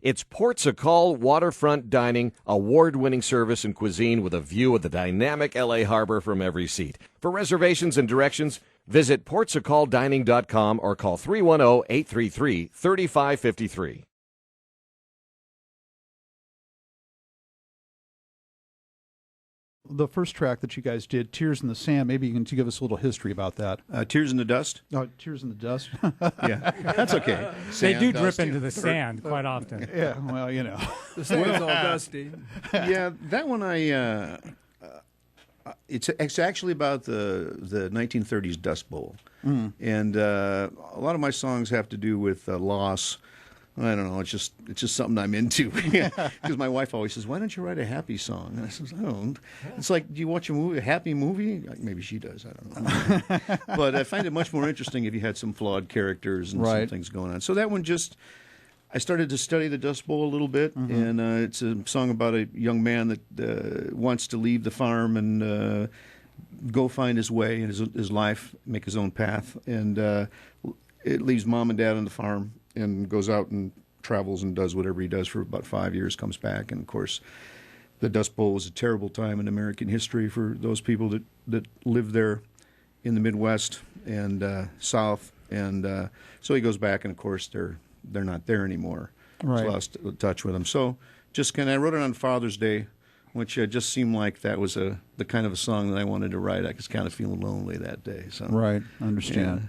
It's Ports a Call waterfront dining, award-winning service and cuisine with a view of the dynamic L.A. harbor from every seat. For reservations and directions, visit portsacalldining.com or call 310-833-3553. The first track that you guys did, Tears in the Sand, maybe you can give us a little history about that. Tears in the Dust? Oh, Tears in the Dust? Yeah, that's okay. They do drip into the sand quite often. Yeah, well, you know. The sand's all dusty. Yeah, that one it's actually about the 1930s Dust Bowl. And a lot of my songs have to do with loss. I don't know. It's just something I'm into. Because my wife always says, "Why don't you write a happy song?" And I says, "I don't." It's like, do you watch a happy movie? Maybe she does. I don't know. But I find it much more interesting if you had some flawed characters and some things going on. So that one I started to study the Dust Bowl a little bit, and it's a song about a young man that wants to leave the farm and go find his way in his life, make his own path, and it leaves mom and dad on the farm and goes out and travels and does whatever he does for about 5 years, comes back. And, of course, the Dust Bowl was a terrible time in American history for those people that lived there in the Midwest and South. And so he goes back, and, of course, they're not there anymore. Right. He's lost touch with them. So I wrote it on Father's Day, which just seemed like that was the kind of a song that I wanted to write. I was kind of feeling lonely that day. So Right, I understand. Yeah.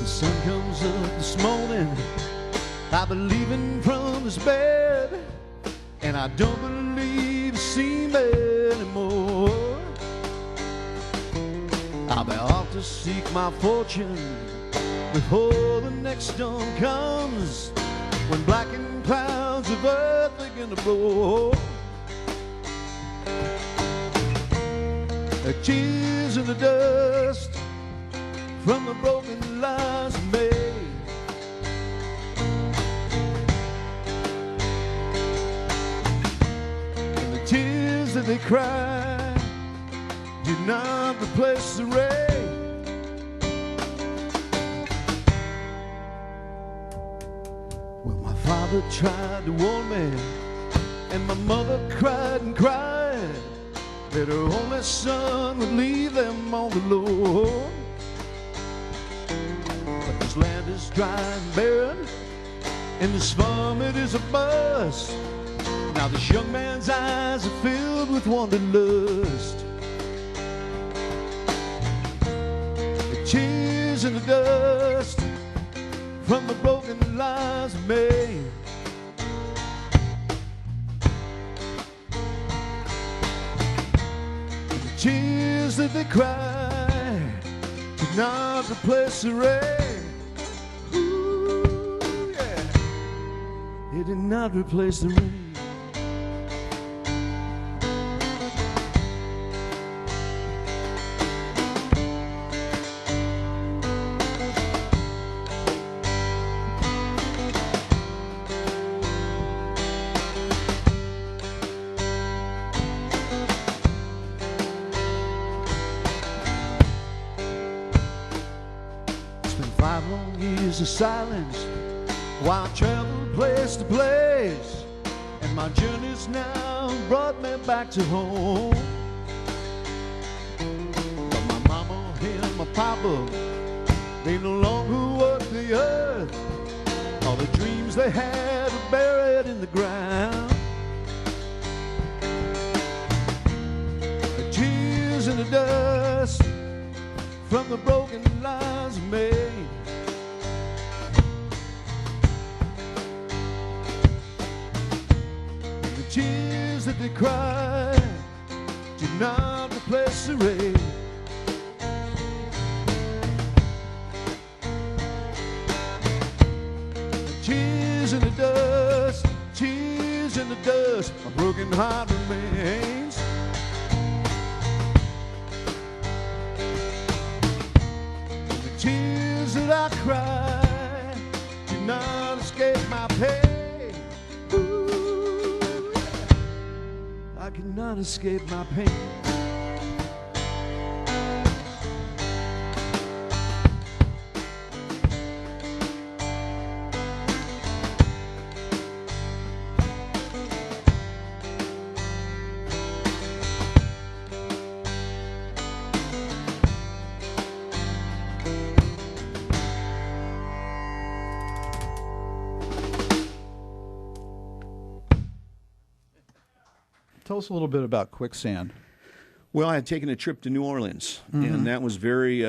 sun comes up this morning, I've been leaving from this bed, and I don't believe I've seen me anymore. I'll be off to seek my fortune before the next storm comes, when blackened clouds of earth begin to blow. The tears in the dust from the broken lives made. And the tears that they cry did not replace the rain. Well, my father tried to warn me, and my mother cried and cried that her only son would leave them on the low. But this land is dry and barren, and this farm, it is a bust. Now this young man's eyes are filled with wanderlust. The tears in the dust from the broken lives made. Tears that they cry did not replace the rain. Ooh, yeah. It did not replace the rain. years of silence while I traveled place to place, and my journeys now brought me back to home. But my mama and my papa, they no longer walk the earth. All the dreams they had are buried in the ground. The tears in the dust from the broken lives made. The tears that they cried did not replace the rain. Tears in the dust, tears in the dust, a broken heart remains. The tears that I cry do not escape my pain. Ooh, I cannot escape my pain. Tell us a little bit about Quicksand. Well, I had taken a trip to New Orleans, and that was very,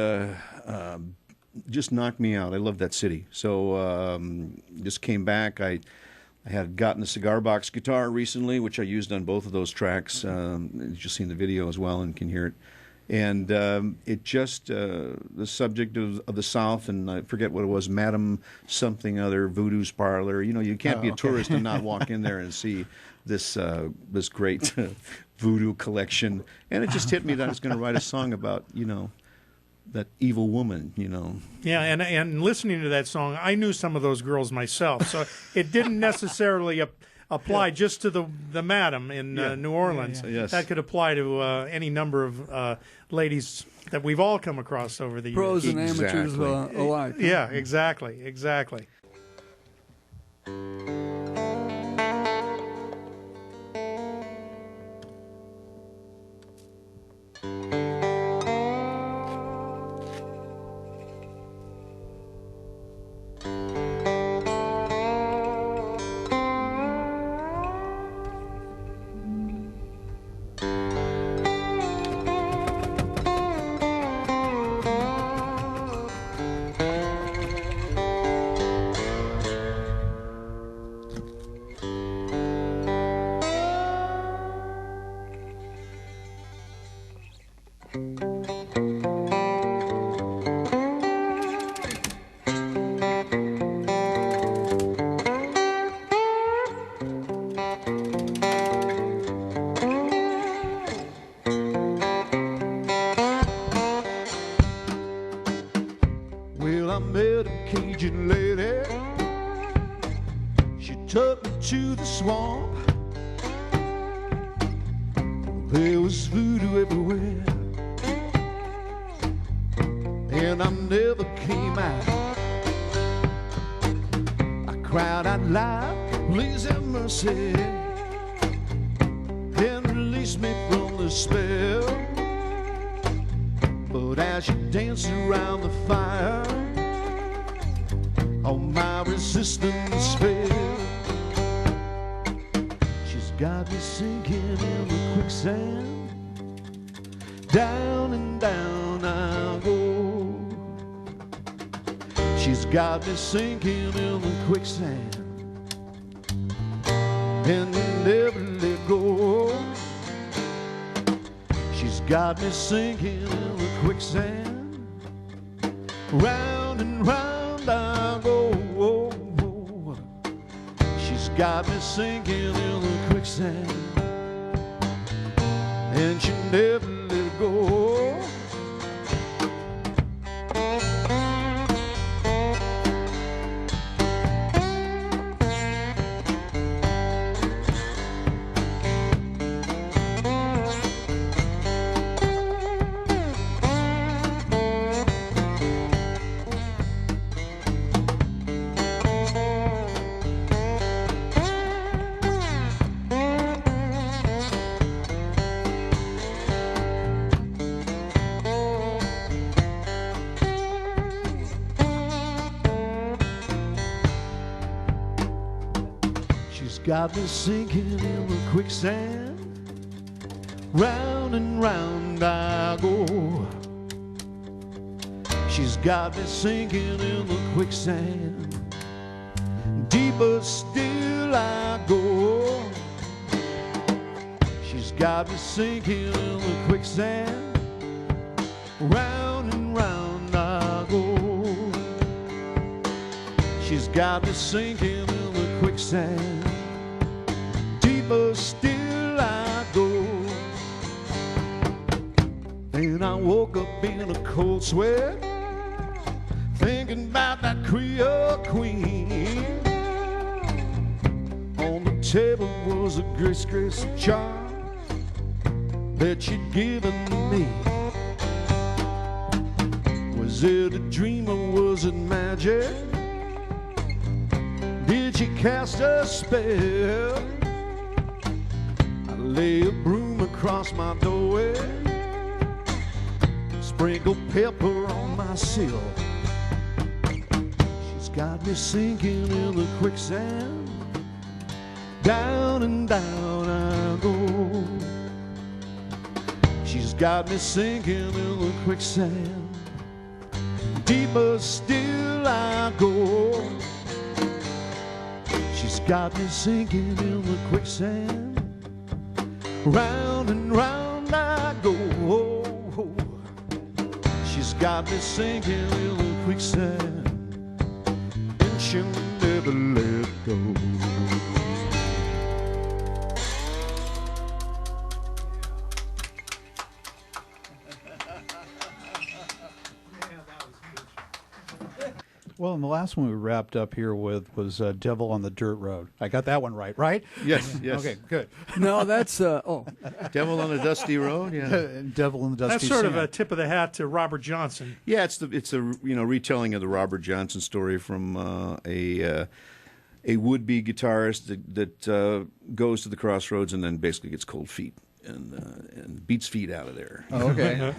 just knocked me out. I love that city. So just came back. I had gotten a cigar box guitar recently, which I used on both of those tracks. You've just seen the video as well and can hear it. And it just, the subject of the South, and I forget what it was, Madam something other, Voodoo's Parlor. You know, you can't be a tourist and not walk in there and see this great voodoo collection. And it just hit me that I was going to write a song about, you know, that evil woman, you know. Yeah, and listening to that song, I knew some of those girls myself, so it didn't necessarily apply just to the madam in New Orleans. Yes. That could apply to any number of ladies that we've all come across over the years. Pros and amateurs alike. Yeah, exactly. Well, I met a Cajun lady. She took me to the swamp. There was voodoo everywhere, and I never came out. I cried out loud, please have mercy, and release me from the spell. But as she danced around the fire, all my resistance failed. She's got me sinking in the quicksand. Down and down I go. She's got me sinking in the quicksand and never let go. She's got me sinking in the quicksand. Round and round I go. She's got me sinking in the quicksand, and she never let go. got me sinking in the quicksand. Round and round I go. She's got me sinking in the quicksand. Deeper still I go. She's got me sinking in the quicksand. Round and round I go. She's got me sinking in the quicksand. Deeper still I go. And I woke up in a cold sweat, thinking about that Creole queen. On the table was a grace charm that she'd given me. Was it a dream or was it magic? Did she cast a spell? I lay a broom across my doorway, sprinkle pepper on my sill. She's got me sinking in the quicksand. Down and down I go. She's got me sinking in the quicksand. Deeper still I go. She's got me sinking in the quicksand. Round and round I go. She's got me sinking in the quicksand, and she'll never let go. Well, and the last one we wrapped up here with was Devil on the Dirt Road. I got that one right? Yes, yes. Okay, good. No, that's Devil on the Dusty Road. Yeah, Devil in the Dusty That's sort of Sand. a tip of the hat to Robert Johnson. yeah. It's a retelling of the Robert Johnson story from a would-be guitarist that goes to the crossroads and then basically gets cold feet and beats feet out of there. Oh, okay.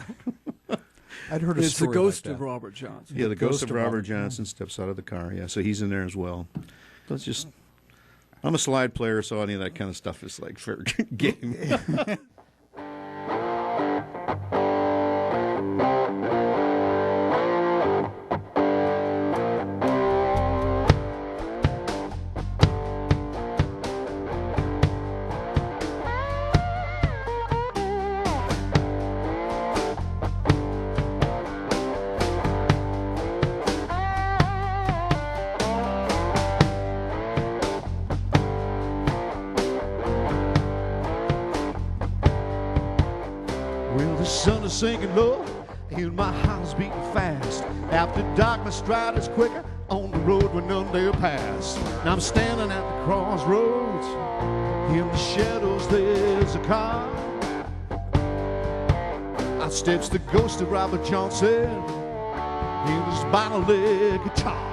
I'd heard a it's the story ghost like of that. Robert Johnson. Yeah, the ghost of Robert Johnson steps out of the car. Yeah, so he's in there as well. So it's just, I'm a slide player, so any of that kind of stuff is like fair game. Well, the sun is sinking low, and my heart is beating fast. After dark, my stride is quicker on the road where none dare pass. Now I'm standing at the crossroads. In the shadows, there's a car. Out steps the ghost of Robert Johnson in his bottle-leg guitar.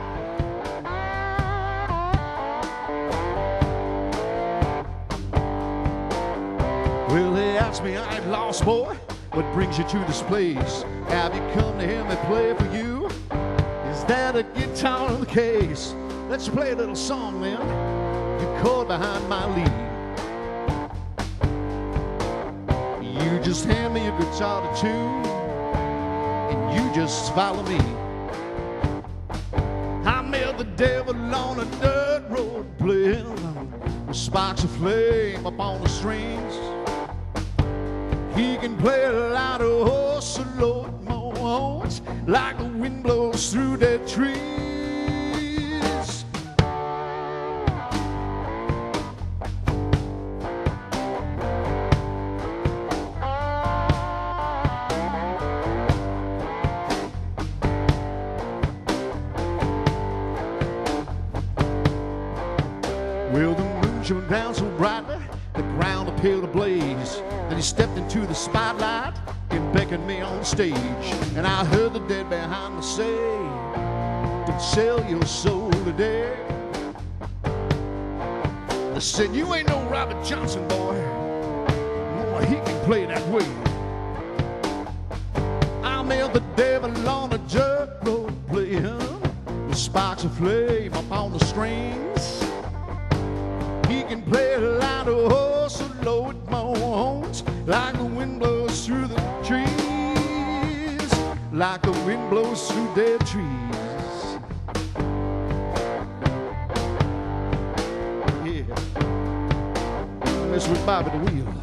Well, they asked me, I ain't lost, boy. What brings you to this place? Have you come to hear me play for you? Is that a guitar in the case? Let's play a little song then. You chord behind my lead. You just hand me a guitar to tune, and you just follow me. I met the devil on a dirt road playing with sparks of flame up on the strings. He can play a lot of horse and load moans like the wind blows through dead trees. Well, the moon shone down so brightly, the ground appeared ablaze. Then he stepped into the spotlight and beckoned me on stage. And I heard the dead behind me say, "Don't sell your soul today." They said, "You ain't no Robert Johnson, boy. Boy, he can play that way." I met the devil on a dirt road playing with sparks of flame up on the strings. He can play a line of oh so low it moans, like the wind blows through the trees, like the wind blows through dead trees. Yeah, mess with Bobby the Wheel.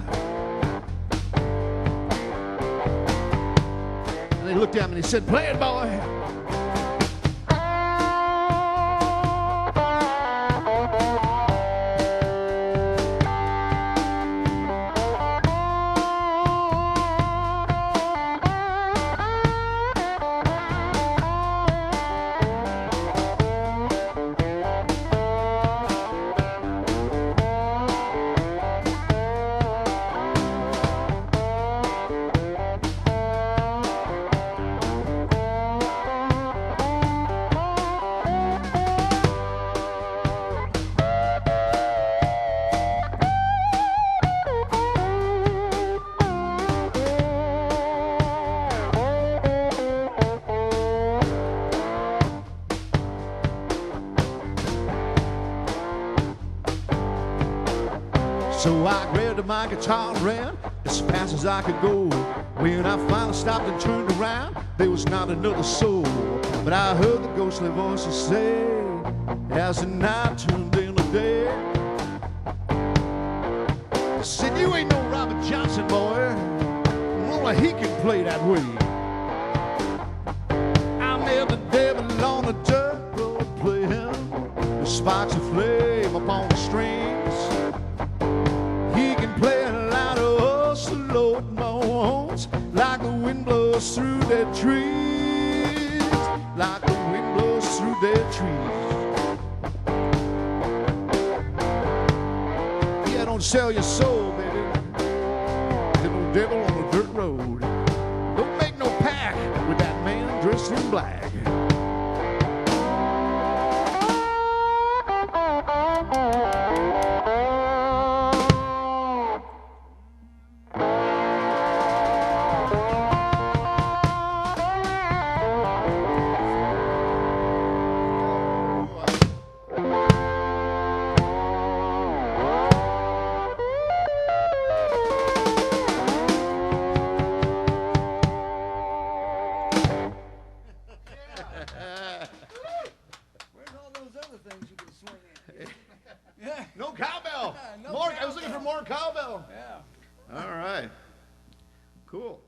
And they looked at me and they said, "Play it, boy." So I grabbed my guitar and ran as fast as I could go. When I finally stopped and turned around, there was not another soul. But I heard the ghostly voices say, as the night turned into day, I said, "You ain't no Robert Johnson, boy. Only he can play that way." I met the devil on the dirt road playing the sparks of flame upon the strings. He can play a line of oh so low it moans, like the wind blows through dead trees, like the wind blows through dead trees. Yeah, don't sell your soul, baby, to no devil on the dirt road. Don't make no pact with that man dressed in black. No cowbell. More. I was looking for more cowbell. Yeah. All right. Cool.